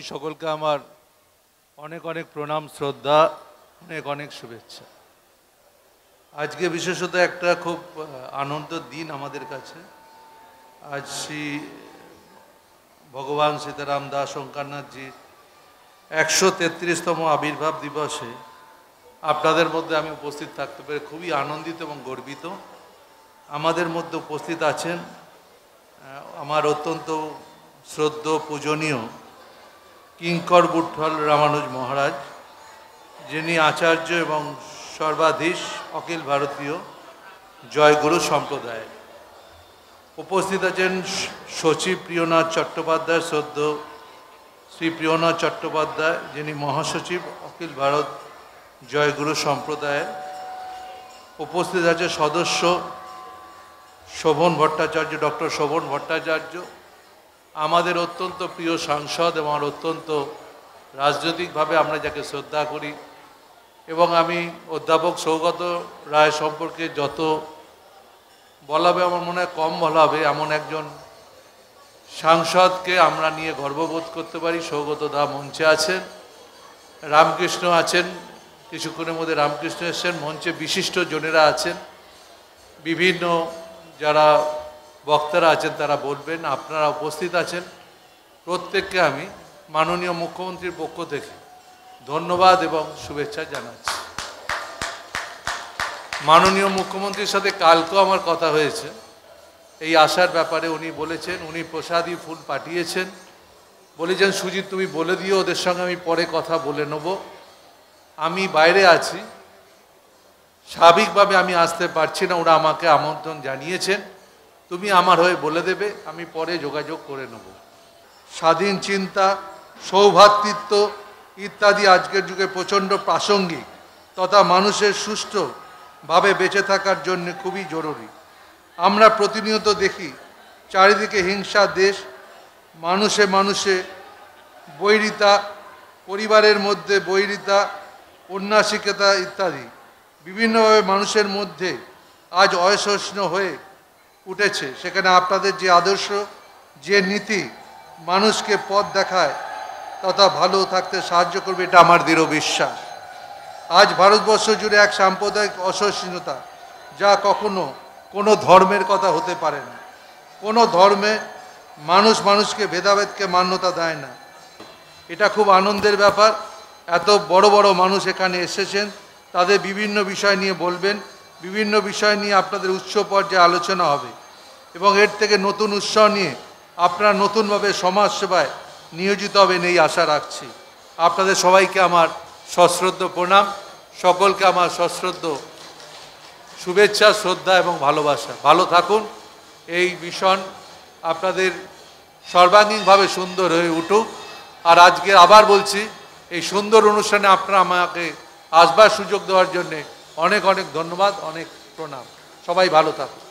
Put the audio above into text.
সকলকে আমার অনেক অনেক প্রণাম, শ্রদ্ধা, অনেক অনেক শুভেচ্ছা। আজকে বিশেষত একটা খুব আনন্দের দিন আমাদের কাছে। আজ শ্রী ভগবান সীতারাম দাস ওঙ্কারনাথজির 133তম আবির্ভাব দিবসে আপনাদের মধ্যে আমি উপস্থিত থাকতে পেরে খুবই আনন্দিত এবং গর্বিত। আমাদের মধ্যে উপস্থিত আছেন আমার অত্যন্ত শ্রদ্ধেয় পূজনীয় কিঙ্কর বুট্টল রামানুজ মহারাজ, যিনি আচার্য এবং সর্বাধীশ অখিল ভারতীয় জয়গুরু সম্প্রদায়ের। উপস্থিত আছেন সচিব প্রিয়নাথ চট্টোপাধ্যায়, শ্রদ্ধেয় শ্রী প্রিয়নাথ চট্টোপাধ্যায়, যিনি মহাসচিব অখিল ভারত জয়গুরু সম্প্রদায়ের। উপস্থিত আছে সদস্য শোভন ভট্টাচার্য, ডক্টর শোভন ভট্টাচার্য, আমাদের অত্যন্ত প্রিয় সাংসদ এবং অত্যন্ত রাজনৈতিকভাবে আমরা যাকে শ্রদ্ধা করি। এবং আমি অধ্যাপক সৌগত রায় সম্পর্কে যত বলা হবে আমার মনে হয় কম বলা হবে, এমন একজন সাংসদকে আমরা নিয়ে গর্ববোধ করতে পারি। সৌগত দা মঞ্চে আছেন, রামকৃষ্ণ আছেন, কিছুক্ষণের মধ্যে রামকৃষ্ণ এসছেন, মঞ্চে বিশিষ্ট জনেরা আছেন, বিভিন্ন যারা বক্তারা আছেন তারা বলবেন, আপনারা উপস্থিত আছেন। প্রত্যেককে আমি মাননীয় মুখ্যমন্ত্রীর পক্ষ থেকে ধন্যবাদ এবং শুভেচ্ছা জানাচ্ছি। মাননীয় মুখ্যমন্ত্রীর সাথে কালকেও আমার কথা হয়েছে এই আসার ব্যাপারে। উনি বলেছেন, উনি প্রসাদী ফুল পাঠিয়েছেন, বলেছেন সুজিত তুমি বলে দিও ওদের সঙ্গে আমি পরে কথা বলে নেব। আমি বাইরে আছি, স্বাভাবিকভাবে আমি আসতে পারছি না, ওরা আমাকে আমন্ত্রণ জানিয়েছেন, তুমি আমার হয়ে বলে দেবে, আমি পরে যোগাযোগ করে নেব। স্বাধীন চিন্তা, সৌভ্রাতৃত্ব ইত্যাদি আজকের যুগে প্রচণ্ড প্রাসঙ্গিক তথা মানুষের সুষ্ঠুভাবে বেঁচে থাকার জন্য খুবই জরুরি। আমরা প্রতিনিয়ত দেখি চারিদিকে হিংসা, দেশ, মানুষে মানুষে বৈরিতা, পরিবারের মধ্যে বৈরিতা, উন্নাসিকতা ইত্যাদি বিভিন্নভাবে মানুষের মধ্যে আজ অসহিষ্ণু হয়ে উঠেছে। সেখানে আপনাদের যে আদর্শ, যে নীতি মানুষকে পথ দেখায় তথা ভালো থাকতে সাহায্য করবে, এটা আমার দৃঢ় বিশ্বাস। আজ ভারতবর্ষ জুড়ে এক সাম্প্রদায়িক অসহিষ্ণুতা, যা কখনো কোনো ধর্মের কথা হতে পারে না। কোনো ধর্মে মানুষ মানুষকে ভেদাভেদকে মান্যতা দেয় না। এটা খুব আনন্দের ব্যাপার। এত বড় বড় মানুষ এখানে এসেছেন, তাদের বিভিন্ন বিষয় নিয়ে বলবেন, বিভিন্ন বিষয় নিয়ে আপনাদের উচ্চ পর্যায়ে আলোচনা হবে এবং এর থেকে নতুন উৎসাহ নিয়ে আপনারা নতুনভাবে সমাজসেবায় নিয়োজিত হবেন এই আশা রাখছি। আপনাদের সবাইকে আমার সশ্রদ্ধ প্রণাম, সকলকে আমার সশ্রদ্ধ শুভেচ্ছা, শ্রদ্ধা এবং ভালোবাসা। ভালো থাকুন, এই মিশন আপনাদের সর্বাঙ্গীনভাবে সুন্দর হয়ে উঠুক। আর আজকে আবার বলছি, এই সুন্দর অনুষ্ঠানে আপনারা আমাকে আসবার সুযোগ দেওয়ার জন্যে অনেক অনেক ধন্যবাদ, অনেক প্রণাম। সবাই ভালো থাকুন।